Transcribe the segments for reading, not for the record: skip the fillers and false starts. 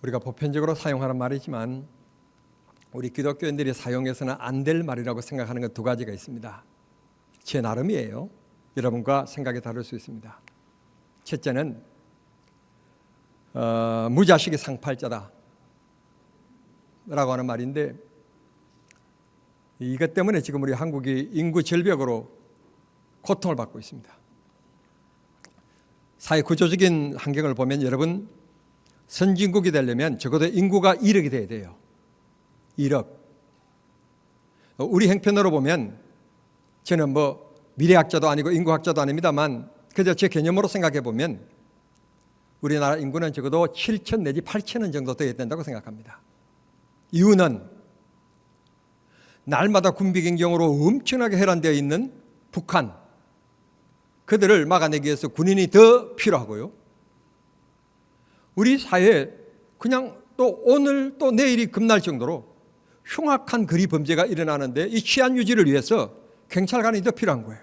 우리가 보편적으로 사용하는 말이지만 우리 기독교인들이 사용해서는 안 될 말이라고 생각하는 것 두 가지가 있습니다. 제 나름이에요. 여러분과 생각이 다를 수 있습니다. 첫째는 무자식이 상팔자다 라고 하는 말인데, 이것 때문에 지금 우리 한국이 인구 절벽으로 고통을 받고 있습니다. 사회 구조적인 환경을 보면 여러분, 선진국이 되려면 적어도 인구가 1억이 돼야 돼요. 1억. 우리 형편으로 보면, 저는 미래학자도 아니고 인구학자도 아닙니다만 그저 제 개념으로 생각해 보면 우리나라 인구는 적어도 7천 내지 8천원 정도 되어야 된다고 생각합니다. 이유는 날마다 군비 gen경으로 엄청나게 해란되어 있는 북한, 그들을 막아내기 위해서 군인이 더 필요하고요. 우리 사회에 그냥 또 오늘 또 내일이 급날 정도로 흉악한 거리 범죄가 일어나는데 이 치안 유지를 위해서 경찰관이 더 필요한 거예요.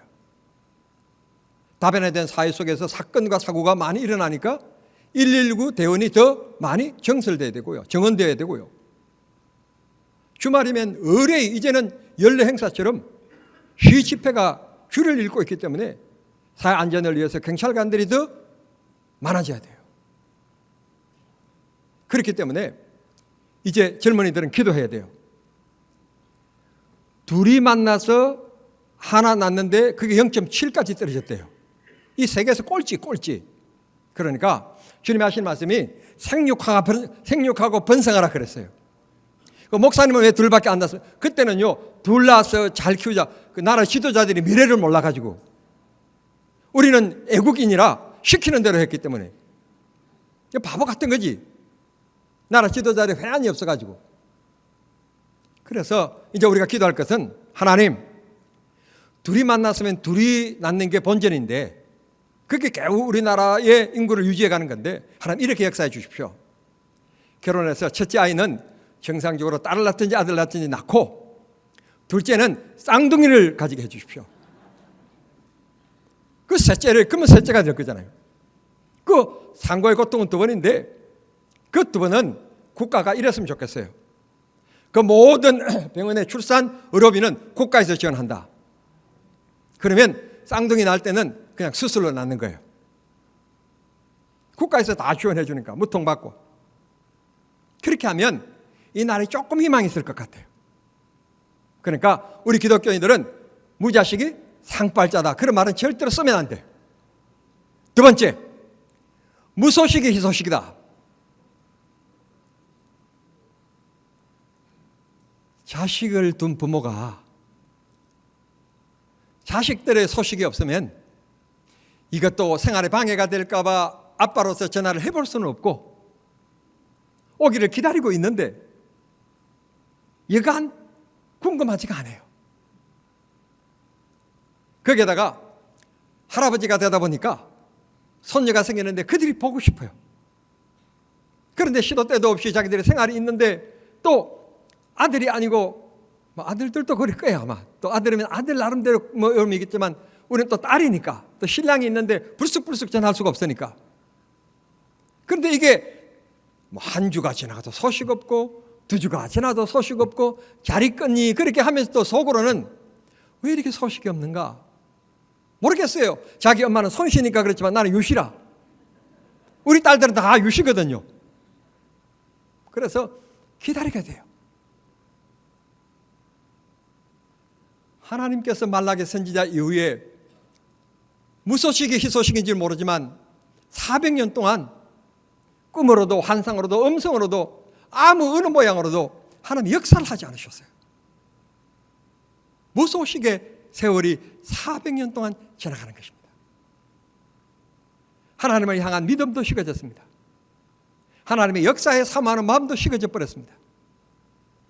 다변화된 사회 속에서 사건과 사고가 많이 일어나니까 119 대원이 더 많이 정설돼야 되고요. 정원돼야 되고요. 주말이면 의뢰, 이제는 연례 행사처럼 시 집회가 줄을 잇고 있기 때문에 사회 안전을 위해서 경찰관들이 더 많아져야 돼요. 그렇기 때문에 이제 젊은이들은 기도해야 돼요. 둘이 만나서 하나 낳는데 그게 0.7까지 떨어졌대요. 이 세계에서 꼴찌. 그러니까 주님이 하신 말씀이 생육하고 번성하라 그랬어요. 그 목사님은 왜 둘밖에 안 낳았어요? 그때는요, 둘 낳아서 잘 키우자. 그 나라 지도자들이 미래를 몰라가지고, 우리는 애국인이라 시키는 대로 했기 때문에 바보 같은 거지. 나라 지도자들이 회한이 없어가지고. 그래서 이제 우리가 기도할 것은, 하나님, 둘이 만났으면 둘이 낳는 게 본전인데 그게 겨우 우리나라의 인구를 유지해가는 건데, 하나님 이렇게 역사해 주십시오. 결혼해서 첫째 아이는 정상적으로 딸을 낳든지 아들 낳든지 낳고, 둘째는 쌍둥이를 가지게 해 주십시오. 그 셋째를, 그러면 셋째가 될 거잖아요. 그 상고의 고통은 두 번인데 그 두 번은 국가가 이랬으면 좋겠어요. 그 모든 병원의 출산 의료비는 국가에서 지원한다. 그러면 쌍둥이 낳을 때는 그냥 수술로 낳는 거예요. 국가에서 다 지원해 주니까 무통받고. 그렇게 하면 이 나라에 조금 희망이 있을 것 같아요. 그러니까 우리 기독교인들은 무자식이 상팔자다, 그런 말은 절대로 쓰면 안 돼요. 두 번째, 무소식이 희소식이다. 자식을 둔 부모가 자식들의 소식이 없으면 이것도 생활에 방해가 될까 봐 아빠로서 전화를 해볼 수는 없고 오기를 기다리고 있는데 여간 궁금하지가 않아요. 거기에다가 할아버지가 되다 보니까 손녀가 생기는데 그들이 보고 싶어요. 그런데 시도 때도 없이 자기들의 생활이 있는데 또 아들이 아니고, 아들들도 그럴 거예요 아마. 또 아들이면 아들 나름대로 의미겠지만 우리는 또 딸이니까, 또 신랑이 있는데 불쑥불쑥 전화할 수가 없으니까. 그런데 이게 한 주가 지나가도 소식 없고, 두 주가 지나도 소식 없고, 잘 있겠니? 그렇게 하면서 또 속으로는 왜 이렇게 소식이 없는가 모르겠어요. 자기 엄마는 손쉬니까 그렇지만 나는 유시라. 우리 딸들은 다 유시거든요. 그래서 기다리게 돼요. 하나님께서 말라기 선지자 이후에 무소식이 희소식인지 모르지만 400년 동안 꿈으로도 환상으로도 음성으로도 아무 어느 모양으로도 하나님이 역사를 하지 않으셨어요. 무소식의 세월이 400년 동안 지나가는 것입니다. 하나님을 향한 믿음도 식어졌습니다. 하나님의 역사에 사모하는 마음도 식어져 버렸습니다.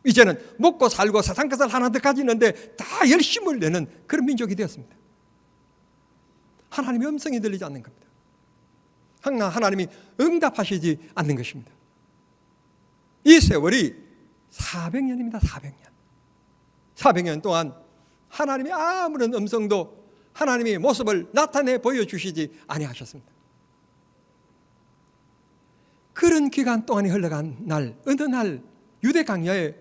이제는 먹고 살고 세상 것을 하나 더 가지는데 다 열심을 내는 그런 민족이 되었습니다. 하나님의 음성이 들리지 않는 겁니다. 항상 하나님이 응답하시지 않는 것입니다. 이 세월이 400년입니다. 400년. 400년 동안 하나님이 아무런 음성도 하나님의 모습을 나타내 보여주시지 아니하셨습니다. 그런 기간 동안이 흘러간 날, 어느 날 유대 강야에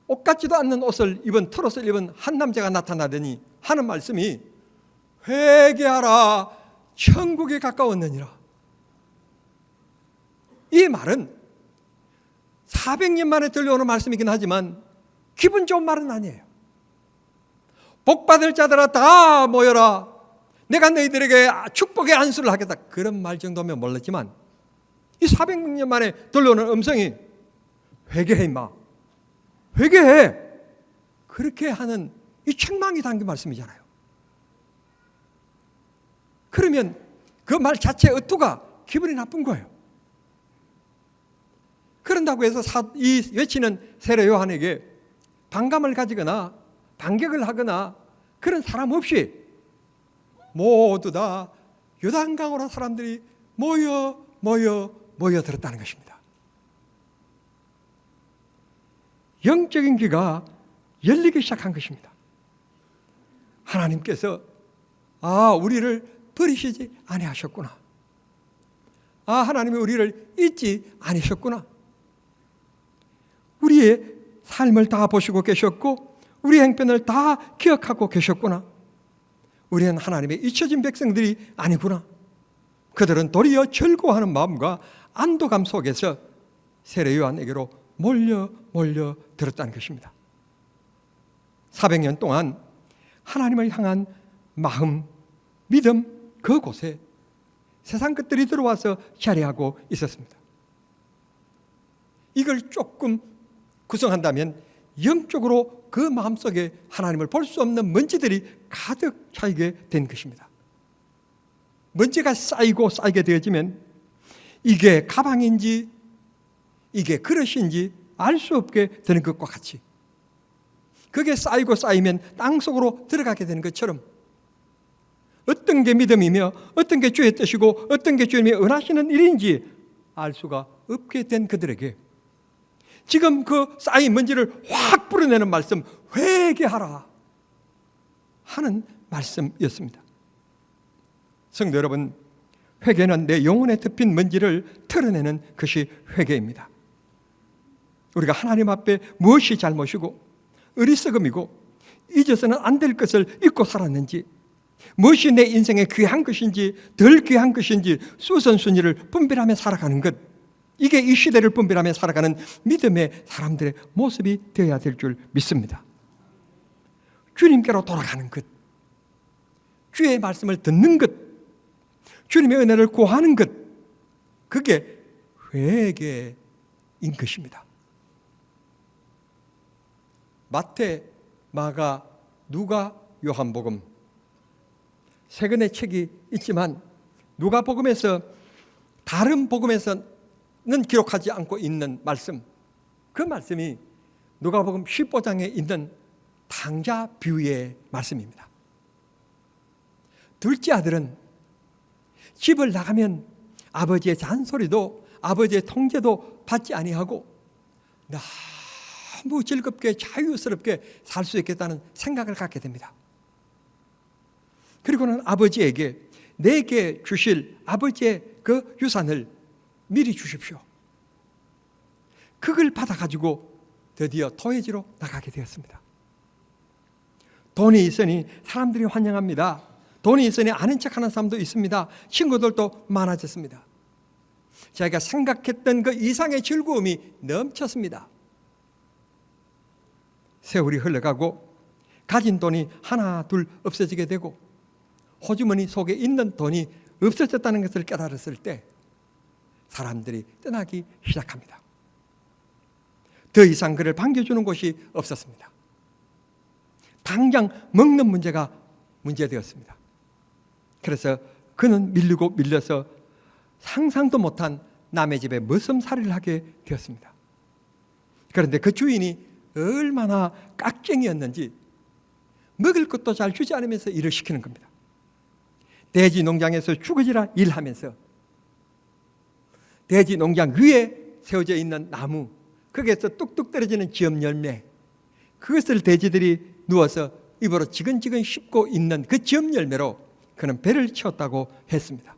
옷 같지도 않는 옷을 입은 털옷을 입은 한 남자가 나타나더니 하는 말씀이 회개하라 천국에 가까웠느니라. 이 말은 400년 만에 들려오는 말씀이긴 하지만 기분 좋은 말은 아니에요. 복받을 자들아 다 모여라, 내가 너희들에게 축복의 안수를 하겠다, 그런 말 정도면 몰랐지만 이 400년 만에 들려오는 음성이 회개해 임마, 회개해, 그렇게 하는 이 책망이 담긴 말씀이잖아요. 그러면 그 말 자체 의도가 기분이 나쁜 거예요. 그런다고 해서 이 외치는 세례 요한에게 반감을 가지거나 반격을 하거나 그런 사람 없이 모두 다 요단강으로 사람들이 모여 들었다는 것입니다. 영적인 귀가 열리기 시작한 것입니다. 하나님께서 우리를 버리시지 아니하셨구나. 하나님이 우리를 잊지 않으셨구나. 우리의 삶을 다 보시고 계셨고 우리 행편을 다 기억하고 계셨구나. 우리는 하나님의 잊혀진 백성들이 아니구나. 그들은 도리어 즐거워하는 마음과 안도감 속에서 세례 요한에게로 몰려 들었다는 것입니다. 400년 동안 하나님을 향한 마음, 믿음, 그곳에 세상 것들이 들어와서 자리하고 있었습니다. 이걸 조금 구성한다면 영적으로 그 마음속에 하나님을 볼 수 없는 먼지들이 가득 차이게 된 것입니다. 먼지가 쌓이게 되어지면 이게 가방인지 이게 그릇인지 알 수 없게 되는 것과 같이, 그게 쌓이면 땅속으로 들어가게 되는 것처럼 어떤 게 믿음이며 어떤 게 주의 뜻이고 어떤 게 주님이 은하시는 일인지 알 수가 없게 된 그들에게 지금 그 쌓인 먼지를 확 뿌려내는 말씀, 회개하라 하는 말씀이었습니다. 성도 여러분, 회개는 내 영혼에 덮인 먼지를 털어내는 것이 회개입니다. 우리가 하나님 앞에 무엇이 잘못이고 어리석음이고 잊어서는 안 될 것을 잊고 살았는지, 무엇이 내 인생에 귀한 것인지 덜 귀한 것인지 수선순위를 분별하며 살아가는 것, 이게 이 시대를 분별하며 살아가는 믿음의 사람들의 모습이 되어야 될 줄 믿습니다. 주님께로 돌아가는 것, 주의 말씀을 듣는 것, 주님의 은혜를 구하는 것, 그게 회개인 것입니다. 마태, 마가, 누가, 요한복음 세 권의 책이 있지만 누가복음에서 다른 복음에서는 기록하지 않고 있는 말씀, 그 말씀이 누가복음 15장에 있는 탕자 비유의 말씀입니다. 둘째 아들은 집을 나가면 아버지의 잔소리도 아버지의 통제도 받지 아니하고 너무 즐겁게 자유스럽게 살 수 있겠다는 생각을 갖게 됩니다. 그리고는 아버지에게 내게 주실 아버지의 그 유산을 미리 주십시오. 그걸 받아가지고 드디어 토해지로 나가게 되었습니다. 돈이 있으니 사람들이 환영합니다. 돈이 있으니 아는 척하는 사람도 있습니다. 친구들도 많아졌습니다. 자기가 생각했던 그 이상의 즐거움이 넘쳤습니다. 세월이 흘러가고 가진 돈이 하나 둘 없어지게 되고 호주머니 속에 있는 돈이 없어졌다는 것을 깨달았을 때 사람들이 떠나기 시작합니다. 더 이상 그를 반겨주는 곳이 없었습니다. 당장 먹는 문제가 문제되었습니다. 그래서 그는 밀려서 상상도 못한 남의 집에 머슴살이를 하게 되었습니다. 그런데 그 주인이 얼마나 깍쟁이였는지 먹을 것도 잘 주지 않으면서 일을 시키는 겁니다. 돼지 농장에서 죽어지라 일하면서 돼지 농장 위에 세워져 있는 나무, 거기에서 뚝뚝 떨어지는 지엄 열매, 그것을 돼지들이 누워서 입으로 지근지근 씹고 있는 그 지엄 열매로 그는 배를 채웠다고 했습니다.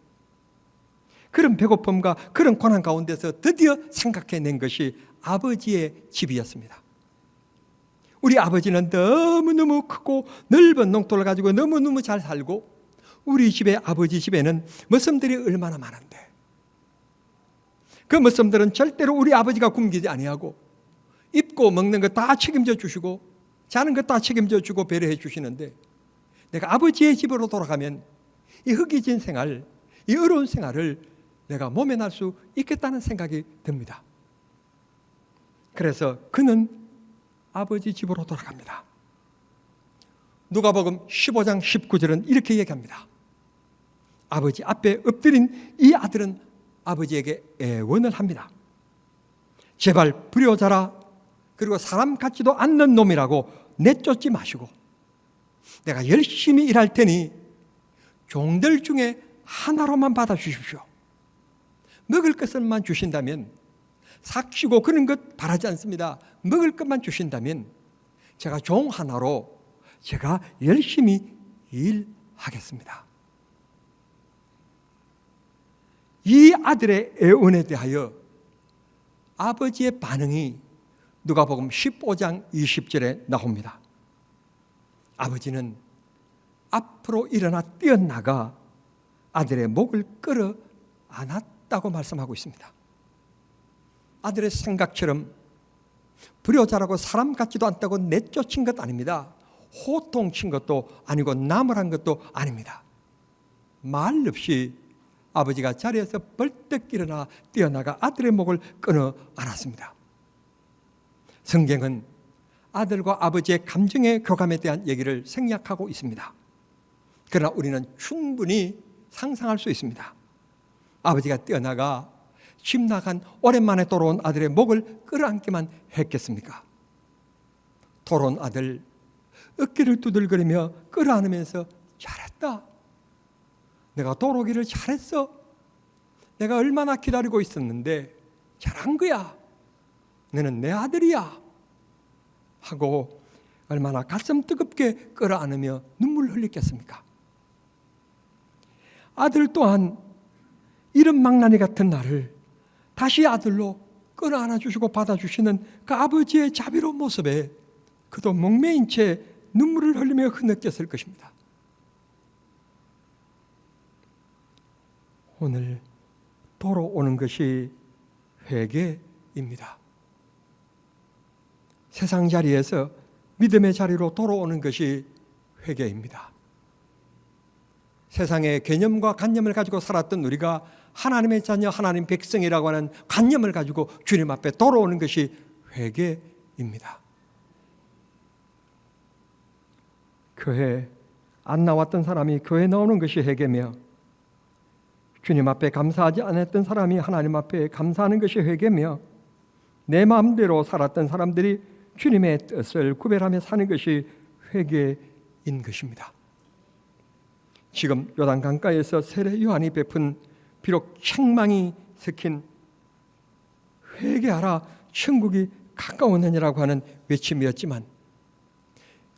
그런 배고픔과 그런 고난 가운데서 드디어 생각해낸 것이 아버지의 집이었습니다. 우리 아버지는 너무너무 크고 넓은 농토를 가지고 너무너무 잘 살고, 우리 집에, 아버지 집에는 머슴들이 얼마나 많은데, 그 머슴들은 절대로 우리 아버지가 굶기지 아니하고 입고 먹는 거 다 책임져 주시고 자는 거 다 책임져 주고 배려해 주시는데, 내가 아버지의 집으로 돌아가면 이 흙이진 생활, 이 어려운 생활을 내가 모면할 수 있겠다는 생각이 듭니다. 그래서 그는 아버지 집으로 돌아갑니다. 누가복음 15장 19절은 이렇게 얘기합니다. 아버지 앞에 엎드린 이 아들은 아버지에게 애원을 합니다. 제발 불효자라, 그리고 사람 같지도 않는 놈이라고 내쫓지 마시고 내가 열심히 일할 테니 종들 중에 하나로만 받아주십시오. 먹을 것을만 주신다면, 삭시고 그런 것 바라지 않습니다. 먹을 것만 주신다면 제가 종 하나로 제가 열심히 일하겠습니다. 이 아들의 애원에 대하여 아버지의 반응이 누가복음 15장 20절에 나옵니다. 아버지는 앞으로 일어나 뛰어나가 아들의 목을 끌어 안았다고 말씀하고 있습니다. 아들의 생각처럼 불효자라고 사람 같지도 않다고 내쫓은 것 아닙니다. 호통친 것도 아니고 나무란 것도 아닙니다. 말 없이 아버지가 자리에서 벌떡 일어나 뛰어나가 아들의 목을 끊어 안았습니다. 성경은 아들과 아버지의 감정의 교감에 대한 얘기를 생략하고 있습니다. 그러나 우리는 충분히 상상할 수 있습니다. 아버지가 뛰어나가 집 나간 오랜만에 돌아온 아들의 목을 끌어안기만 했겠습니까? 돌아온 아들 어깨를 두들거리며 끌어안으면서 잘했다. 내가 돌아오기를 잘했어. 내가 얼마나 기다리고 있었는데 잘한 거야. 너는 내 아들이야. 하고 얼마나 가슴 뜨겁게 끌어안으며 눈물 흘렸겠습니까? 아들 또한 이런 망나니 같은 나를 다시 아들로 끌어안아 주시고 받아주시는 그 아버지의 자비로운 모습에 그도 목매인 채 눈물을 흘리며 흐느꼈을 것입니다. 오늘 돌아오는 것이 회개입니다. 세상 자리에서 믿음의 자리로 돌아오는 것이 회개입니다. 세상의 개념과 관념을 가지고 살았던 우리가 하나님의 자녀, 하나님 백성이라고 하는 관념을 가지고 주님 앞에 돌아오는 것이 회개입니다. 교회 안 나왔던 사람이 교회 나오는 것이 회개며, 주님 앞에 감사하지 않았던 사람이 하나님 앞에 감사하는 것이 회개며, 내 마음대로 살았던 사람들이 주님의 뜻을 구별하며 사는 것이 회개인 것입니다. 지금 요단 강가에서 세례 요한이 베푼 비록 책망이 섞인 회개하라 천국이 가까웠느니라고 하는 외침이었지만,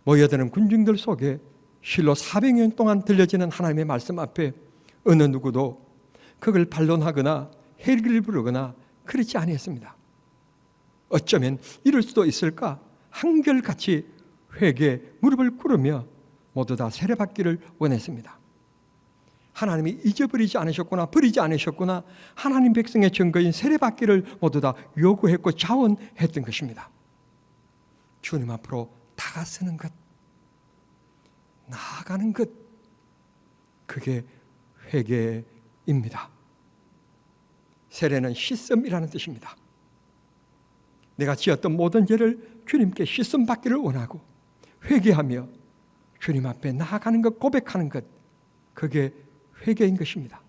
모여드는 군중들 속에 실로 400년 동안 들려지는 하나님의 말씀 앞에 어느 누구도 그걸 반론하거나 헬기를 부르거나 그렇지 아니했습니다. 어쩌면 이럴 수도 있을까? 한결같이 회개 무릎을 꿇으며 모두 다 세례받기를 원했습니다. 하나님이 잊어버리지 않으셨구나, 버리지 않으셨구나, 하나님 백성의 증거인 세례받기를 모두 다 요구했고 자원했던 것입니다. 주님 앞으로 다가서는 것, 나아가는 것, 그게 회개입니다. 세례는 씻음이라는 뜻입니다. 내가 지었던 모든 죄를 주님께 씻음 받기를 원하고 회개하며 주님 앞에 나아가는 것, 고백하는 것, 그게 회개인 것입니다.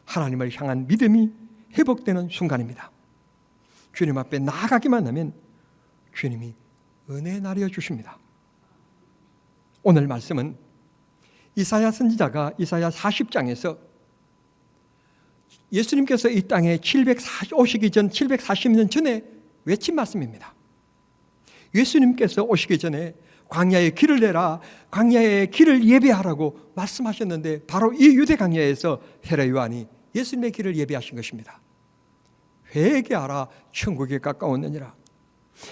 하나님을 향한 믿음이 회복되는 순간입니다. 주님 앞에 나아가기만 하면 주님이 은혜 나려 주십니다. 오늘 말씀은 이사야 선지자가 이사야 40장에서 예수님께서 이 땅에 오시기 전 740년 전에 외친 말씀입니다. 예수님께서 오시기 전에 광야에 길을 내라, 광야에 길을 예배하라고 말씀하셨는데 바로 이 유대 광야에서 세례 요한이 예수님의 길을 예비하신 것입니다. 회개하라, 천국이 가까웠느니라.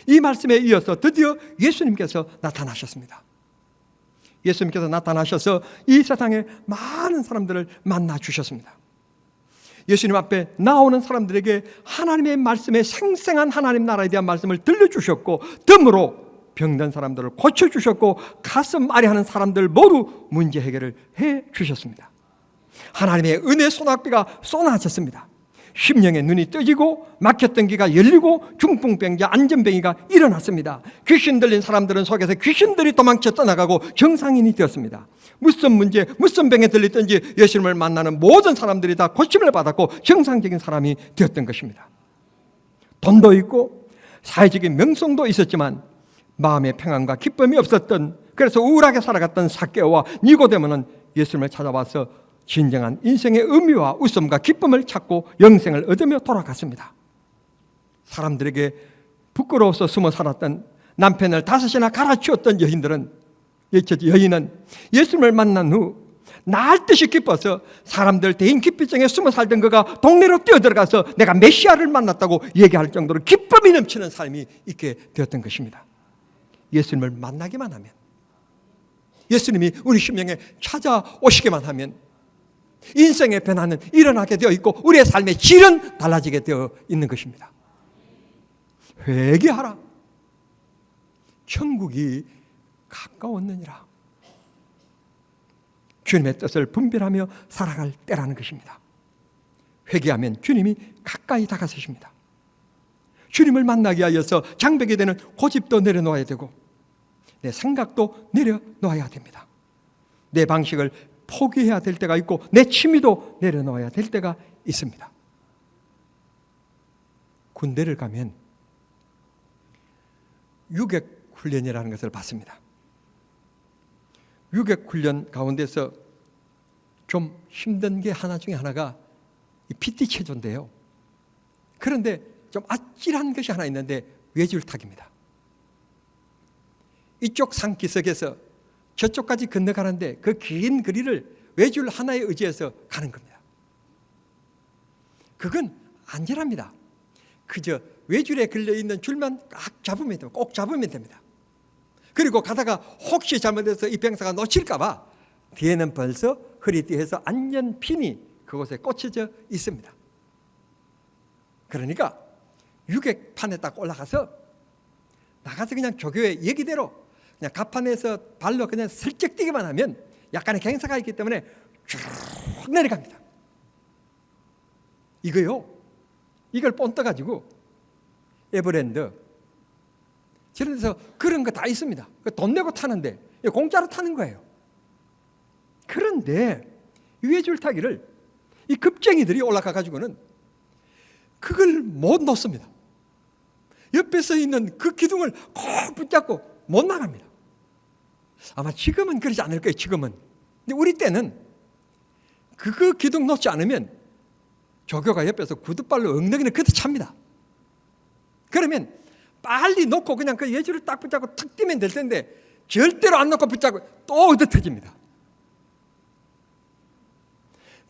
이 말씀에 이어서 드디어 예수님께서 나타나셨습니다. 예수님께서 나타나셔서 이 세상에 많은 사람들을 만나 주셨습니다. 예수님 앞에 나오는 사람들에게 하나님의 말씀에 생생한 하나님 나라에 대한 말씀을 들려주셨고, 덤으로 병든 사람들을 고쳐주셨고, 가슴 아래하는 사람들 모두 문제 해결을 해주셨습니다. 하나님의 은혜 소낙비가 쏟아졌습니다. 심령의 눈이 떠지고 막혔던 귀가 열리고 중풍병자 안전병이가 일어났습니다. 귀신 들린 사람들은 속에서 귀신들이 도망쳐 떠나가고 정상인이 되었습니다. 무슨 문제, 무슨 병에 들렸든지 예수님을 만나는 모든 사람들이 다 고침을 받았고 정상적인 사람이 되었던 것입니다. 돈도 있고 사회적인 명성도 있었지만 마음의 평안과 기쁨이 없었던, 그래서 우울하게 살아갔던 삭개오와 니고데모는 예수님을 찾아와서 진정한 인생의 의미와 웃음과 기쁨을 찾고 영생을 얻으며 돌아갔습니다. 사람들에게 부끄러워서 숨어 살았던 남편을 5이나 갈아치웠던 여인은 예수님을 만난 후 날듯이 기뻐서 사람들 대인 기피증에 숨어 살던 그가 동네로 뛰어들어가서 내가 메시아를 만났다고 얘기할 정도로 기쁨이 넘치는 삶이 있게 되었던 것입니다. 예수님을 만나기만 하면, 예수님이 우리 심령에 찾아오시기만 하면 인생의 변화는 일어나게 되어 있고 우리의 삶의 질은 달라지게 되어 있는 것입니다. 회개하라, 천국이 가까웠느니라. 주님의 뜻을 분별하며 살아갈 때라는 것입니다. 회개하면 주님이 가까이 다가서십니다. 주님을 만나기 위하여서 장벽이 되는 고집도 내려놓아야 되고 내 생각도 내려놓아야 됩니다. 내 방식을 포기해야 될 때가 있고 내 취미도 내려놓아야 될 때가 있습니다. 군대를 가면 유격훈련이라는 것을 받습니다. 유격훈련 가운데서 좀 힘든 게 하나 중에 하나가 PT 체조인데요. 그런데 좀 아찔한 것이 하나 있는데 외줄타기입니다. 이쪽 산기슭에서 저쪽까지 건너가는데 그 긴 거리를 외줄 하나에 의지해서 가는 겁니다. 그건 안전합니다. 그저 외줄에 걸려있는 줄만 꽉 잡으면 됩니다. 꼭 잡으면 됩니다. 그리고 가다가 혹시 잘못해서 이 병사가 놓칠까 봐 뒤에는 벌써 허리띠에서 안전핀이 그곳에 꽂혀져 있습니다. 그러니까 유격판에 딱 올라가서 나가서 그냥 조교의 얘기대로 그냥 갑판에서 발로 그냥 슬쩍 뛰기만 하면 약간의 경사가 있기 때문에 쭉 내려갑니다. 이걸 본떠가지고 에버랜드 저런 데서 그런 거 다 있습니다. 돈 내고 타는데 공짜로 타는 거예요. 그런데 위에줄 타기를 이 급쟁이들이 올라가가지고는 그걸 못 놓습니다. 옆에서 있는 그 기둥을 꼭 붙잡고 못 나갑니다. 아마 지금은 그러지 않을 거예요. 지금은. 근데 우리 때는 그 기둥 놓지 않으면 조교가 옆에서 구두발로 엉덩이는 그때 찹니다. 그러면 빨리 놓고 그냥 그 예줄을 딱 붙잡고 탁 뛰면 될 텐데 절대로 안 놓고 붙잡고 또 얻어터집니다.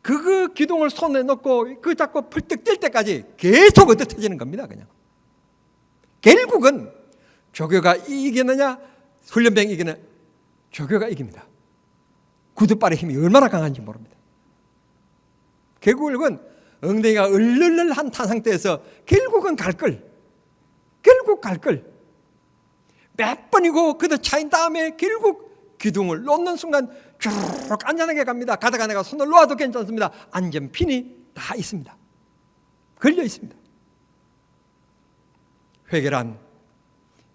그 기둥을 손에 넣고 그 잡고 펄떡 뛸 때까지 계속 얻어터지는 겁니다. 그냥 결국은 조교가 이기느냐 훈련병이 이기느냐, 조교가 이깁니다. 구두발의 힘이 얼마나 강한지 모릅니다. 결국은 엉덩이가 얼얼한 탄 상태에서 결국은 갈 걸 몇 번이고 그도 차인 다음에 결국 기둥을 놓는 순간 쭉 안전하게 갑니다. 가다가 내가 손을 놓아도 괜찮습니다. 안전핀이 다 있습니다. 걸려 있습니다. 회개란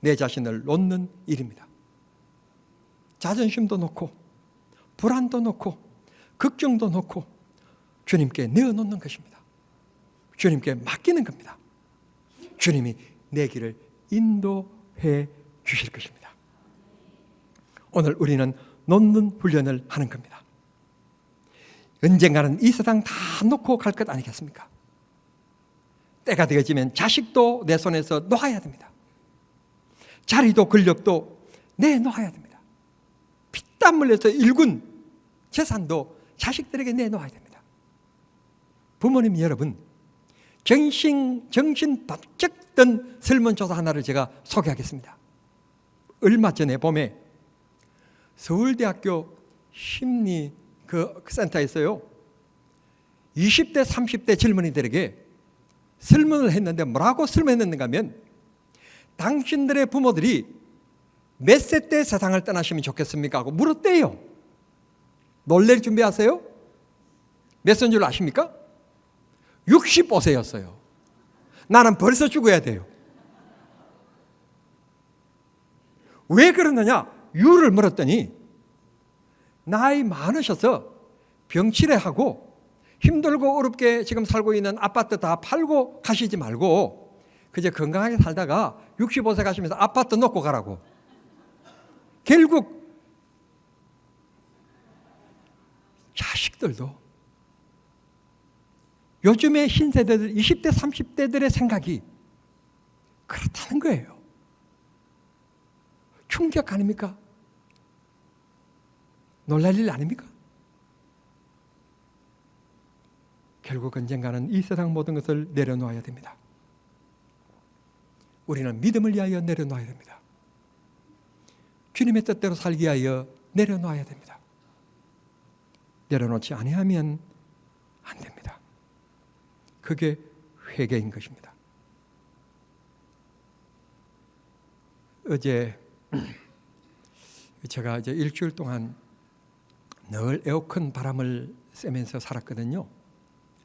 내 자신을 놓는 일입니다. 자존심도 놓고 불안도 놓고 걱정도 놓고 주님께 내어놓는 것입니다. 주님께 맡기는 겁니다. 주님이 내 길을 인도해 주실 것입니다. 오늘 우리는 놓는 훈련을 하는 겁니다. 언젠가는 이 세상 다 놓고 갈 것 아니겠습니까? 때가 되어지면 자식도 내 손에서 놓아야 됩니다. 자리도 권력도 내놓아야 됩니다. 피땀 흘려서 일군 재산도 자식들에게 내놓아야 됩니다. 부모님 여러분, 정신 바짝 든 설문조사 하나를 제가 소개하겠습니다. 얼마 전에 봄에 서울대학교 심리 센터에서요, 20대 30대 젊은이들에게 설문을 했는데 뭐라고 설문했는가 하면, 당신들의 부모들이 몇 세 때 세상을 떠나시면 좋겠습니까? 하고 물었대요. 놀랄 준비하세요. 몇 세인 줄 아십니까? 65세였어요. 나는 벌써 죽어야 돼요. 왜 그러느냐? 이유를 물었더니, 나이 많으셔서 병치레하고 힘들고 어렵게 지금 살고 있는 아파트 다 팔고 가시지 말고 그저 건강하게 살다가 65세 가시면서 아파트 놓고 가라고. 결국 자식들도 요즘의 신세대들 20대 30대들의 생각이 그렇다는 거예요. 충격 아닙니까? 놀랄 일 아닙니까? 결국 언젠가는 이 세상 모든 것을 내려놓아야 됩니다. 우리는 믿음을 위하여 내려놓아야 됩니다. 주님의 뜻대로 살기 위하여 내려놓아야 됩니다. 내려놓지 아니하면 안 됩니다. 그게 회개인 것입니다. 어제 제가 이제 일주일 동안 늘 에어컨 바람을 쐬면서 살았거든요.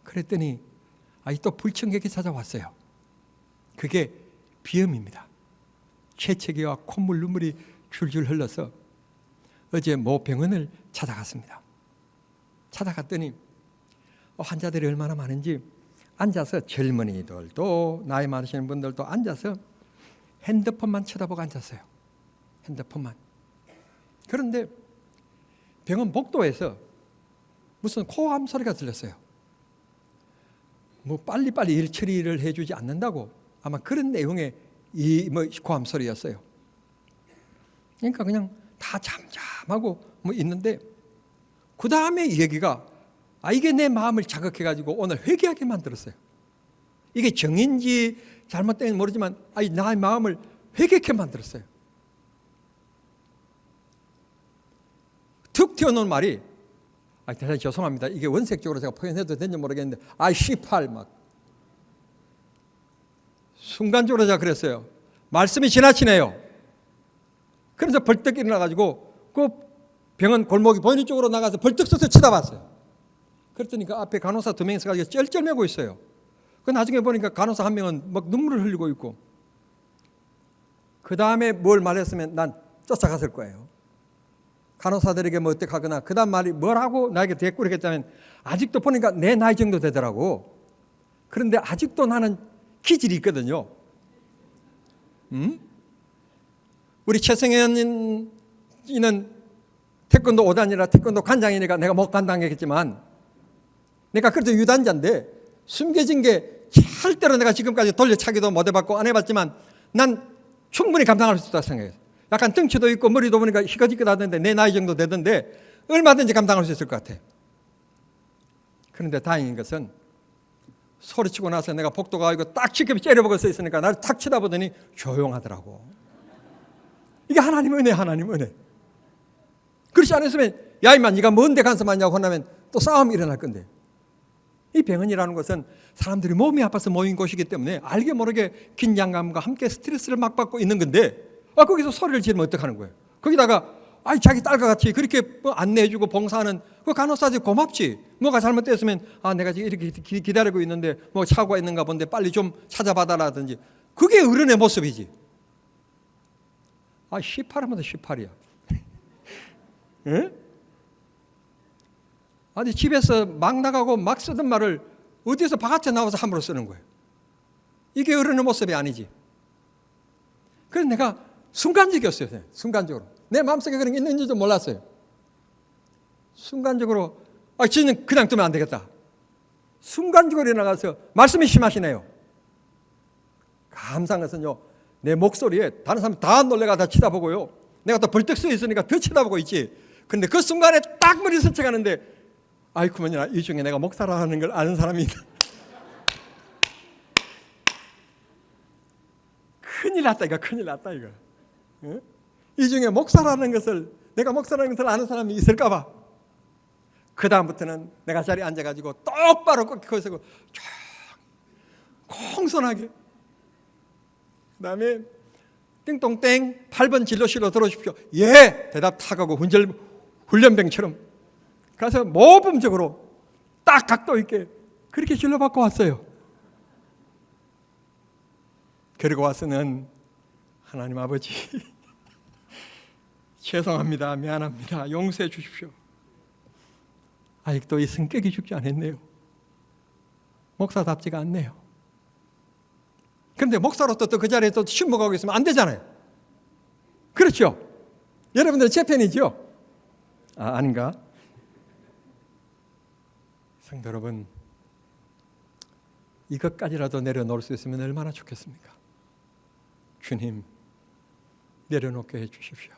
그랬더니 또 불청객이 찾아왔어요. 그게 비염입니다. 재채기와 콧물, 눈물이 줄줄 흘러서 어제 모 병원을 찾아갔습니다. 찾아갔더니 환자들이 얼마나 많은지 앉아서, 젊은이들도 나이 많으신 분들도 앉아서 핸드폰만 쳐다보고 앉았어요. 핸드폰만. 그런데 병원 복도에서 무슨 코암 소리가 들렸어요. 뭐 빨리빨리 일 처리를 해주지 않는다고, 아마 그런 내용의 이 코암 소리였어요. 그러니까 그냥 다 잠잠하고 있는데, 그 다음에 이 얘기가 이게 내 마음을 자극해가지고 오늘 회개하게 만들었어요. 이게 정인지 잘못된지 모르지만 나의 마음을 회개하게 만들었어요. 툭 튀어나온 말이, 대단히 죄송합니다. 이게 원색적으로 제가 표현해도 되는지 모르겠는데, C8 막. 순간적으로 제가 그랬어요. 말씀이 지나치네요. 그래서 벌떡 일어나가지고 그 병원 골목이 보이는 쪽으로 나가서 벌떡 서서 쳐다봤어요. 그랬더니 그 앞에 간호사 2명이 서가지고 쩔쩔매고 있어요. 그 나중에 보니까 간호사 한 명은 막 눈물을 흘리고 있고, 그 다음에 뭘 말했으면 난 쫓아갔을 거예요. 간호사들에게 뭐 어떻게 하거나, 그 다음 말이 뭐라고 나에게 대꾸를 했다면, 아직도 보니까 내 나이 정도 되더라고. 그런데 아직도 나는 기질이 있거든요. 우리 최승현이는 태권도 5단이라 태권도 관장이니까 내가 못 간다겠지만, 내가 그래도 유단자인데 숨겨진 게 절대로 내가 지금까지 돌려차기도 못 해봤고 안 해봤지만 난 충분히 감당할 수 있다고 생각해요. 약간 덩치도 있고 머리도 보니까 희끗희끗하던데 내 나이 정도 되던데 얼마든지 감당할 수 있을 것 같아. 그런데 다행인 것은 소리치고 나서 내가 복도가 가지고 딱 지금 째려보고 서 있으니까 나를 탁 쳐다보더니 조용하더라고. 이게 하나님 은혜, 하나님 은혜. 그렇지 않았으면 야 이만 네가 뭔데 간섭하냐고 혼나면 또 싸움이 일어날 건데. 이 병원이라는 것은 사람들이 몸이 아파서 모인 곳이기 때문에 알게 모르게 긴장감과 함께 스트레스를 막 받고 있는 건데, 거기서 소리를 지르면 어떡하는 거예요? 거기다가 자기 딸과 같이 그렇게 안내해주고 봉사하는 그 간호사들 고맙지. 뭐가 잘못됐으면 내가 지금 이렇게 기다리고 있는데 뭐 사고가 있는가 본데 빨리 좀 찾아봐달라든지. 그게 어른의 모습이지. 18하면 18이야. 응? 아니 집에서 막 나가고 막 쓰던 말을 어디서 바깥에 나와서 함부로 쓰는 거예요. 이게 어른의 모습이 아니지. 그래서 내가 순간적이었어요. 순간적으로. 내 마음속에 그런 게 있는지도 몰랐어요. 순간적으로 쟤는 그냥 두면 안 되겠다. 순간적으로 일어나가서 말씀이 심하시네요. 감사한 것은요, 내 목소리에 다른 사람 다 놀래가 다 쳐다보고요, 내가 또 벌떡 서 있으니까 더 쳐다보고 있지. 그런데 그 순간에 딱 머리 선책하는데 아이쿠만이나 이 중에 내가 목사라는 걸 아는 사람이 있다. 큰일 났다 이거, 큰일 났다 이거. 어? 이 중에 목사라는 것을, 내가 목사라는 것을 아는 사람이 있을까 봐. 그 다음부터는 내가 자리에 앉아가지고 똑바로 꺾이 서고 공손하게, 그 다음에 띵동땡 8번 진로실로 들어오십시오. 예! 대답 탁하고 훈련병처럼 가서 모범적으로 딱 각도 있게 그렇게 진료받고 왔어요. 그리고 와서는 하나님 아버지 죄송합니다, 미안합니다, 용서해 주십시오. 아직도 이 성격이 죽지 않았네요. 목사답지가 않네요. 그런데 목사로서 또 그 자리에 또 침묵하고 있으면 안 되잖아요. 그렇죠? 여러분들 제 편이죠? 아닌가? 성도 여러분, 이것까지라도 내려놓을 수 있으면 얼마나 좋겠습니까? 주님, 내려놓게 해주십시오.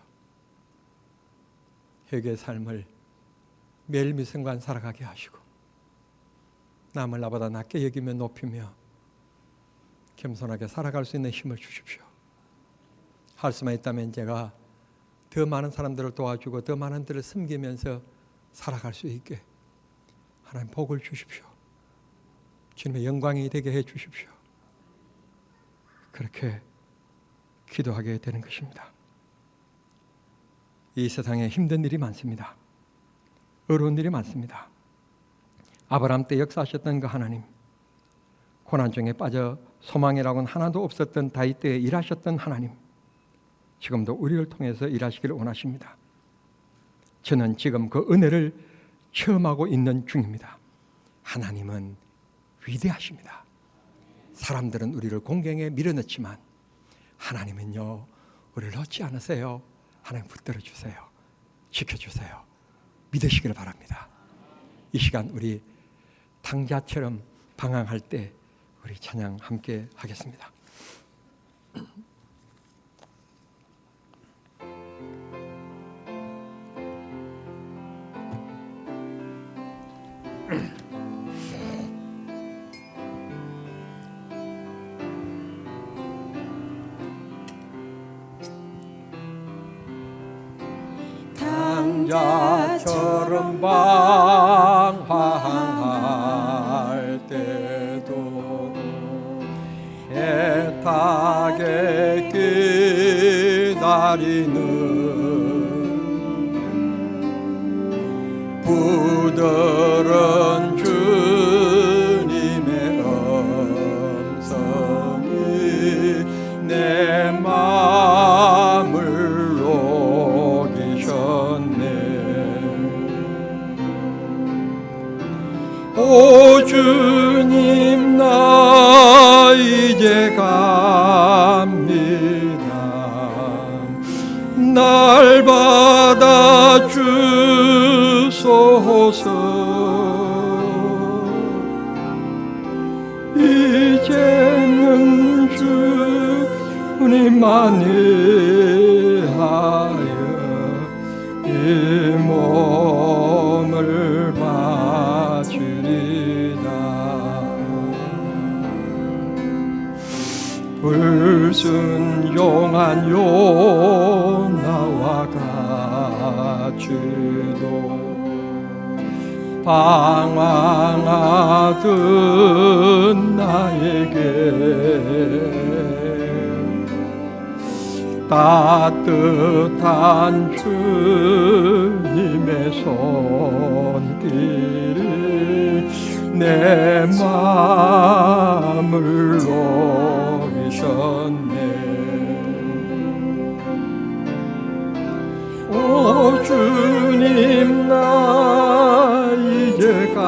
회개의 삶을 매일 미순간 살아가게 하시고 남을 나보다 낮게 여기며 높이며 겸손하게 살아갈 수 있는 힘을 주십시오. 할 수만 있다면 제가 더 많은 사람들을 도와주고 더 많은 들을 섬기면서 살아갈 수 있게 하나님 복을 주십시오. 주님의 영광이 되게 해 주십시오. 그렇게 기도하게 되는 것입니다. 이 세상에 힘든 일이 많습니다. 어려운 일이 많습니다. 아브라함 때 역사하셨던 그 하나님, 고난 중에 빠져 소망이라고는 하나도 없었던 다윗 때에 일하셨던 하나님, 지금도 우리를 통해서 일하시기를 원하십니다. 저는 지금 그 은혜를 체험하고 있는 중입니다. 하나님은 위대하십니다. 사람들은 우리를 공경에 밀어넣지만 하나님은요, 우리를 넣지 않으세요. 하나님 붙들어 주세요. 지켜주세요. 믿으시기를 바랍니다. 이 시간 우리 당자처럼 방황할 때 우리 찬양 함께 하겠습니다. 당자처럼 방황할 때도 애타게 기다리는 부드러운 주님의 음성이 내 마음을 녹이셨네. 오 주님, 나 이제 갑니다. 날 받아 주소서. 이제는 주님만 위하여 이 몸을 바치리다. 불순종한 요나와 같이도 방황하던 나에게 따뜻한 주님의 손길이 내 마음을 녹이셨네. 오 주님, 나 이제 갑니다.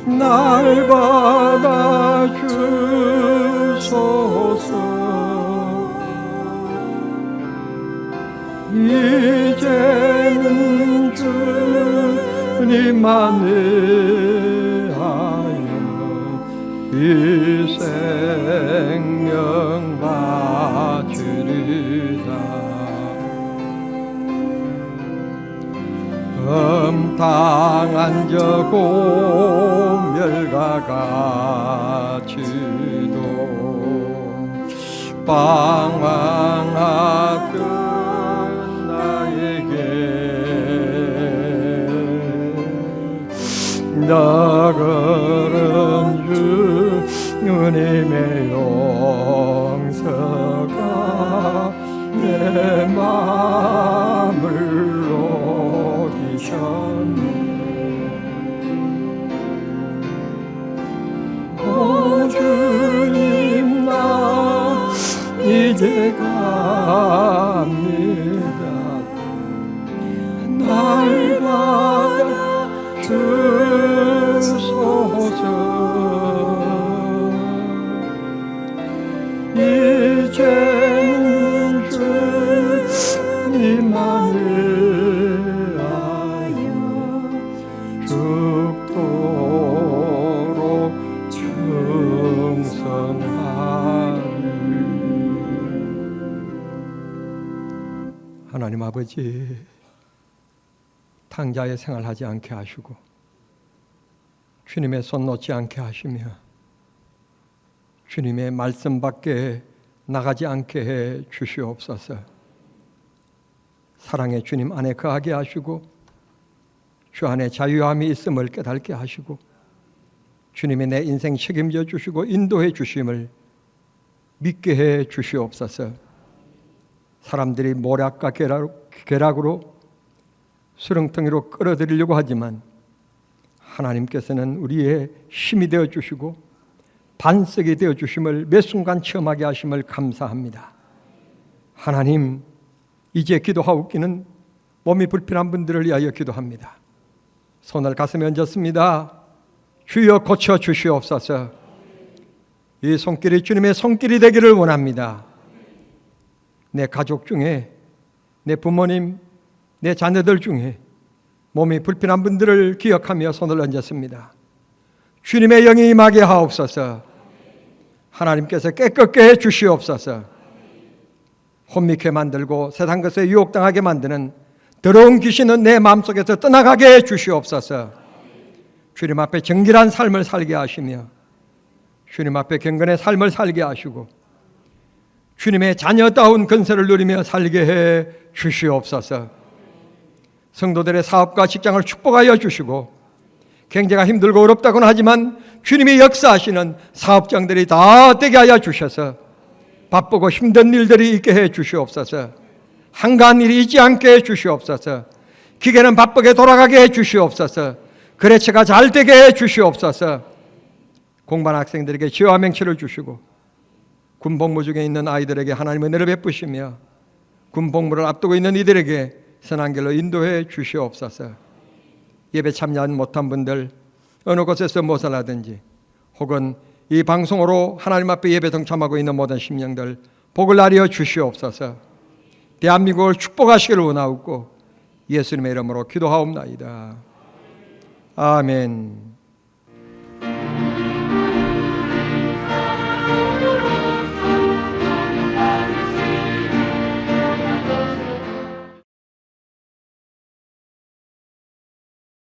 날 받아 주소서. 이제는 주님만 위하여 이 생명 바치리다. 험당한 저 고멸과 같이도 방황하던 나에게 나 그런 주님의 용서가 내 마음을 녹이셨네. 오 주님, 나 이제 갑니다. 날 받아 주소서. 이제는 주님만을 하여 죽도록 충성하리. 하나님 아버지, 탕자의 생활하지 않게 하시고 주님의 손 놓지 않게 하시며 주님의 말씀 밖에 나가지 않게 해 주시옵소서. 사랑의 주님 안에 거하게 하시고 주 안에 자유함이 있음을 깨닫게 하시고 주님이 내 인생 책임져 주시고 인도해 주심을 믿게 해 주시옵소서. 사람들이 모략과 계략으로 수렁텅이로 끌어들이려고 하지만 하나님께서는 우리의 힘이 되어 주시고 반석이 되어 주심을 매 순간 체험하게 하심을 감사합니다. 하나님, 이제 기도하옵기는 몸이 불편한 분들을 위하여 기도합니다. 손을 가슴에 얹었습니다. 주여 고쳐 주시옵소서. 이 손길이 주님의 손길이 되기를 원합니다. 내 가족 중에, 내 부모님, 내 자녀들 중에 몸이 불편한 분들을 기억하며 손을 얹었습니다. 주님의 영이 임하게 하옵소서. 하나님께서 깨끗게 해 주시옵소서. 혼미케 만들고 세상 것에 유혹당하게 만드는 더러운 귀신은 내 마음속에서 떠나가게 해 주시옵소서. 주님 앞에 정결한 삶을 살게 하시며 주님 앞에 경건의 삶을 살게 하시고 주님의 자녀다운 건설을 누리며 살게 해 주시옵소서. 성도들의 사업과 직장을 축복하여 주시고 경제가 힘들고 어렵다고는 하지만 주님이 역사하시는 사업장들이 다 되게 하여 주셔서 바쁘고 힘든 일들이 있게 해 주시옵소서. 한가한 일이 있지 않게 해 주시옵소서. 기계는 바쁘게 돌아가게 해 주시옵소서. 거래처가 잘 되게 해 주시옵소서. 공부하는 학생들에게 지혜와 명철을 주시고 군복무 중에 있는 아이들에게 하나님의 은혜를 베푸시며 군복무를 앞두고 있는 이들에게 선한 길로 인도해 주시옵소서. 예배 참여 못한 분들 어느 곳에서 모살하든지 혹은 이 방송으로 하나님 앞에 예배 동참하고 있는 모든 심령들 복을 나려 주시옵소서. 대한민국을 축복하시기를 원하옵고 예수님의 이름으로 기도하옵나이다. 아멘.